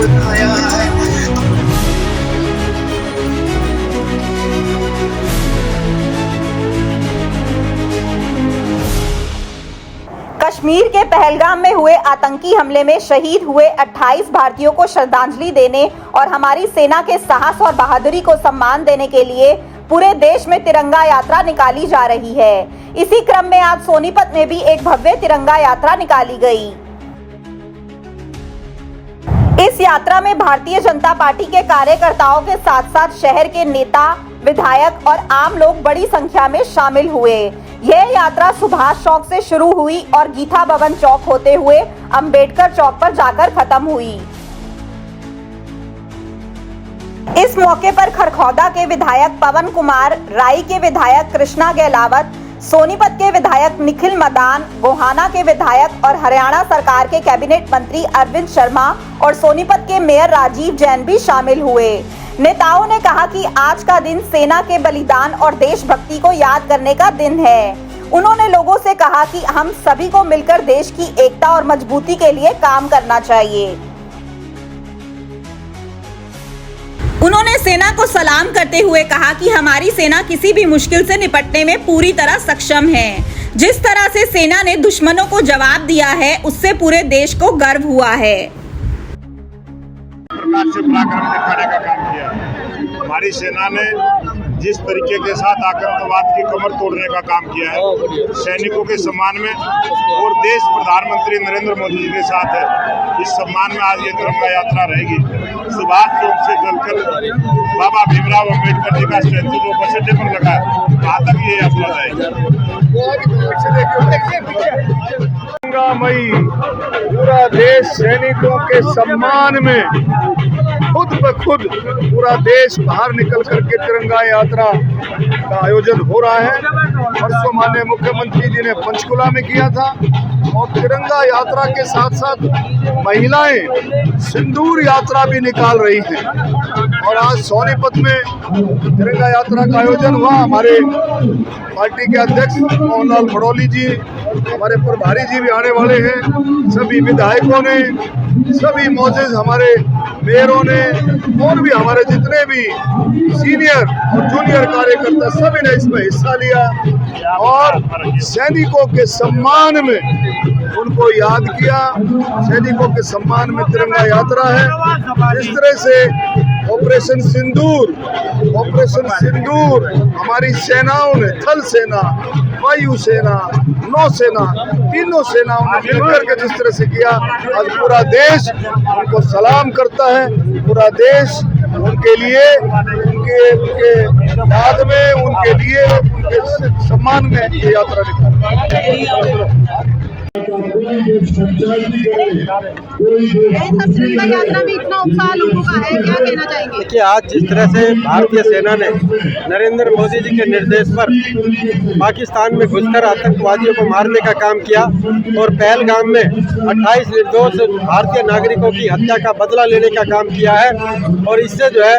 उठाया है। कश्मीर के पहलगाम में हुए आतंकी हमले में शहीद हुए 28 भारतीयों को श्रद्धांजलि देने और हमारी सेना के साहस और बहादुरी को सम्मान देने के लिए पूरे देश में तिरंगा यात्रा निकाली जा रही है। इसी क्रम में आज सोनीपत में भी एक भव्य तिरंगा यात्रा निकाली गई। इस यात्रा में भारतीय जनता पार्टी के कार्यकर्ताओं के साथ साथ शहर के नेता, विधायक और आम लोग बड़ी संख्या में शामिल हुए। यह यात्रा सुभाष चौक से शुरू हुई और गीता भवन चौक होते हुए अंबेडकर चौक पर जाकर खत्म हुई। इस मौके पर खरखौदा के विधायक पवन कुमार, राई के विधायक कृष्णा गहलावत, सोनीपत के विधायक निखिल मदान, गोहाना के विधायक और हरियाणा सरकार के कैबिनेट मंत्री अरविंद शर्मा और सोनीपत के मेयर राजीव जैन भी शामिल हुए। नेताओं ने कहा कि आज का दिन सेना के बलिदान और देशभक्ति को याद करने का दिन है। उन्होंने लोगों से कहा कि हम सभी को मिलकर देश की एकता और मजबूती के लिए काम करना चाहिए। उन्होंने सेना को सलाम करते हुए कहा कि हमारी सेना किसी भी मुश्किल से निपटने में पूरी तरह सक्षम है। जिस तरह से सेना ने दुश्मनों को जवाब दिया है, उससे पूरे देश को गर्व हुआ है। प्रकार से पराक्रम दिखाने का काम किया। हमारी सेना ने जिस तरीके के साथ आतंकवाद की कमर तोड़ने का काम किया है, सैनिकों के सम्मान में और देश प्रधानमंत्री नरेंद्र मोदी जी के साथ है, इस सम्मान में आज ये तिरंगा यात्रा रहेगी। सुभाष चौक से चलकर बाबा भीमराव अम्बेडकर जी का स्टैचू जो बस अड्डे पर लगा है, वहाँ तक ये यात्रा जाएगी। मई पूरा देश सैनिकों के सम्मान में खुद ब खुद पूरा देश बाहर निकल करके तिरंगा यात्रा का आयोजन हो रहा है। परसों माननीय मुख्यमंत्री जी ने पंचकुला में किया था और तिरंगा यात्रा के साथ साथ महिलाएं सिंदूर यात्रा भी निकाल रही हैं। और आज सोनीपत में तिरंगा यात्रा का आयोजन हुआ। हमारे पार्टी के अध्यक्ष मोहनलाल भड़ोली जी, हमारे प्रभारी जी भी आने वाले हैं, सभी विधायकों ने, सभी मौजूद हमारे मेयरों ने और भी हमारे जितने भी सीनियर और जूनियर कार्यकर्ता सभी ने इसमें हिस्सा लिया और सैनिकों के सम्मान में उनको याद किया। सैनिकों के सम्मान में तिरंगा यात्रा है। इस तरह से ऑपरेशन सिंदूर हमारी सेनाओं ने, थल सेना, वायु सेना, नौ सेना, तीनों सेनाओं ने मिलकर के जिस तरह से किया, आज पूरा देश उनको सलाम करता है। पूरा देश उनके लिए, उनके याद में, उनके लिए, उनके सम्मान में ये यात्रा निकालता है। यात्रा में इतना उत्साह लोगों का है, क्या कहना चाहेंगे? देखिए, आज जिस तरह से भारतीय सेना ने नरेंद्र मोदी जी के निर्देश पर पाकिस्तान में घुसकर आतंकवादियों को मारने का काम किया और पहलगाम में 28 निर्दोष भारतीय नागरिकों की हत्या का बदला लेने का काम किया है। और इससे जो है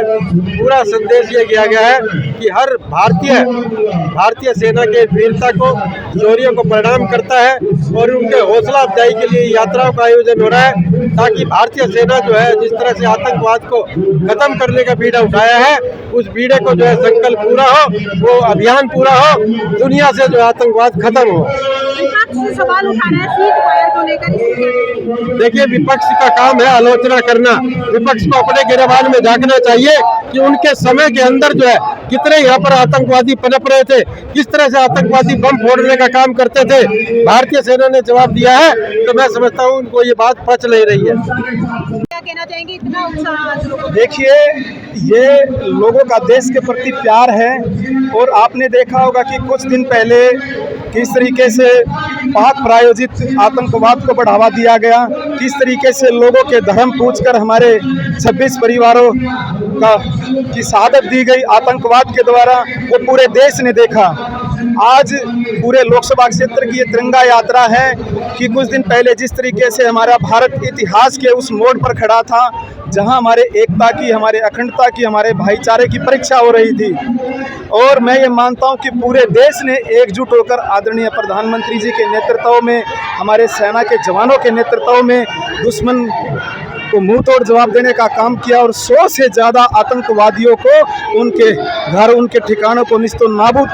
पूरा संदेश ये दिया गया है कि हर भारतीय सेना के वीरता को, शौर्य को प्रणाम करता है और उनके हौसला अफजाई के लिए यात्राओं का आयोजन हो रहा है, ताकि भारतीय सेना जो है जिस तरह से आतंकवाद को खत्म करने का बीड़ा उठाया है, उस बीड़े को जो है संकल्प पूरा हो, वो अभियान पूरा हो, दुनिया से जो आतंकवाद खत्म हो। सवाल उठाना है सीट फायर को लेकर। देखिए, विपक्ष का काम है आलोचना करना। विपक्ष को अपने गिरबान में झांकना चाहिए कि उनके समय के अंदर जो है कितने यहाँ पर आतंकवादी पनप रहे थे, किस तरह से आतंकवादी बम फोड़ने का काम करते थे। भारतीय सेना ने जवाब दिया है, तो मैं समझता हूँ उनको ये बात पच नहीं रही है। क्या कहना चाहेंगे, इतना उत्साह? देखिए, ये लोगों का देश के प्रति प्यार है और आपने देखा होगा कि कुछ दिन पहले किस तरीके से पाक प्रायोजित आतंकवाद को बढ़ावा दिया गया, किस तरीके से लोगों के धर्म पूछकर हमारे 26 परिवारों की शहादत दी गई आतंकवाद के द्वारा, वो पूरे देश ने देखा। आज पूरे लोकसभा क्षेत्र की ये तिरंगा यात्रा है कि कुछ दिन पहले जिस तरीके से हमारा भारत इतिहास के उस मोड़ पर खड़ा था, जहां हमारे एकता की, हमारे अखंडता की, हमारे भाईचारे की परीक्षा हो रही थी। और मैं ये मानता हूं कि पूरे देश ने एकजुट होकर आदरणीय प्रधानमंत्री जी के नेतृत्व में, हमारे सेना के जवानों के नेतृत्व में दुश्मन को मुंह तोड़ जवाब देने का काम किया और 100 से ज़्यादा आतंकवादियों को उनके घर, उनके ठिकानों को निस्तो नाबूद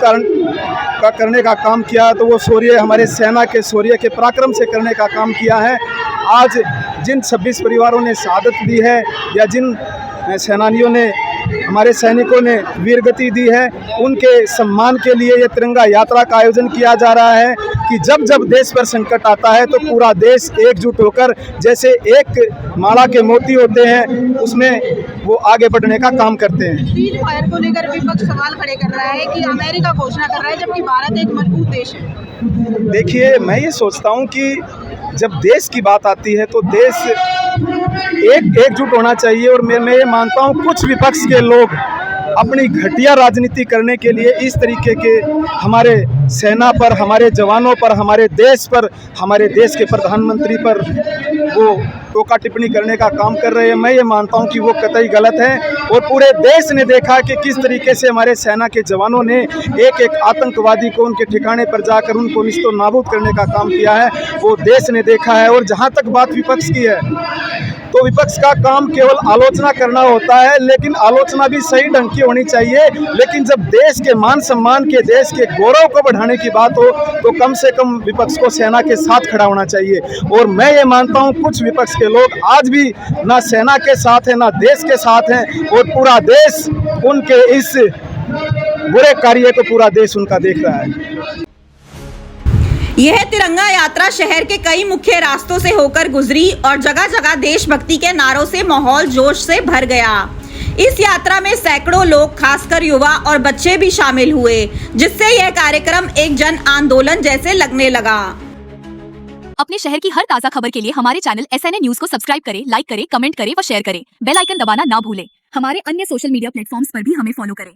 करने का काम किया। तो वो शौर्य हमारे सेना के शौर्य के पराक्रम से करने का काम किया है। आज जिन 26 परिवारों ने शहादत दी है या जिन सेनानियों ने, हमारे सैनिकों ने वीरगति दी है, उनके सम्मान के लिए ये तिरंगा यात्रा का आयोजन किया जा रहा है कि जब जब देश पर संकट आता है तो पूरा देश एकजुट होकर, जैसे एक माला के मोती होते हैं, उसमें वो आगे बढ़ने का काम करते हैं। सीज फायर को लेकर विपक्ष सवाल खड़े कर रहा है कि अमेरिका घोषणा कर रहा है, जबकि भारत एक मजबूत देश है। देखिए, मैं ये सोचता हूँ कि जब देश की बात आती है तो देश एकजुट होना चाहिए। और मैं ये मानता हूँ कुछ विपक्ष के लोग अपनी घटिया राजनीति करने के लिए इस तरीके के हमारे सेना पर, हमारे जवानों पर, हमारे देश पर, हमारे देश के प्रधानमंत्री पर वो टोका टिप्पणी करने का काम कर रहे हैं। मैं ये मानता हूं कि वो कतई गलत है। और पूरे देश ने देखा कि किस तरीके से हमारे सेना के जवानों ने एक एक आतंकवादी को उनके ठिकाने पर जाकर उनको निस्तो नाबूद करने का काम किया है, वो देश ने देखा है। और जहां तक बात विपक्ष की है, तो विपक्ष का काम केवल आलोचना करना होता है, लेकिन आलोचना भी सही ढंग की होनी चाहिए। लेकिन जब देश के मान सम्मान के, देश के गौरव को बढ़ाने की बात हो तो कम से कम विपक्ष को सेना के साथ खड़ा होना चाहिए। और मैं ये मानता हूँ कुछ विपक्ष के लोग आज भी ना सेना के साथ हैं, ना देश के साथ हैं, और पूरा देश उनके इस बुरे कार्य को पूरा देश उनका देख रहा है। यह तिरंगा यात्रा शहर के कई मुख्य रास्तों से होकर गुजरी और जगह जगह देशभक्ति के नारों से माहौल जोश से भर गया। इस यात्रा में सैकड़ों लोग, खासकर युवा और बच्चे भी शामिल हुए, जिससे यह कार्यक्रम एक जन आंदोलन जैसे लगने लगा। अपने शहर की हर ताजा खबर के लिए हमारे चैनल SNA न्यूज को सब्सक्राइब करें, लाइक करें, कमेंट करें व शेयर करें। बेल आइकन दबाना ना भूलें। हमारे अन्य सोशल मीडिया प्लेटफॉर्म्स पर भी हमें फॉलो करें।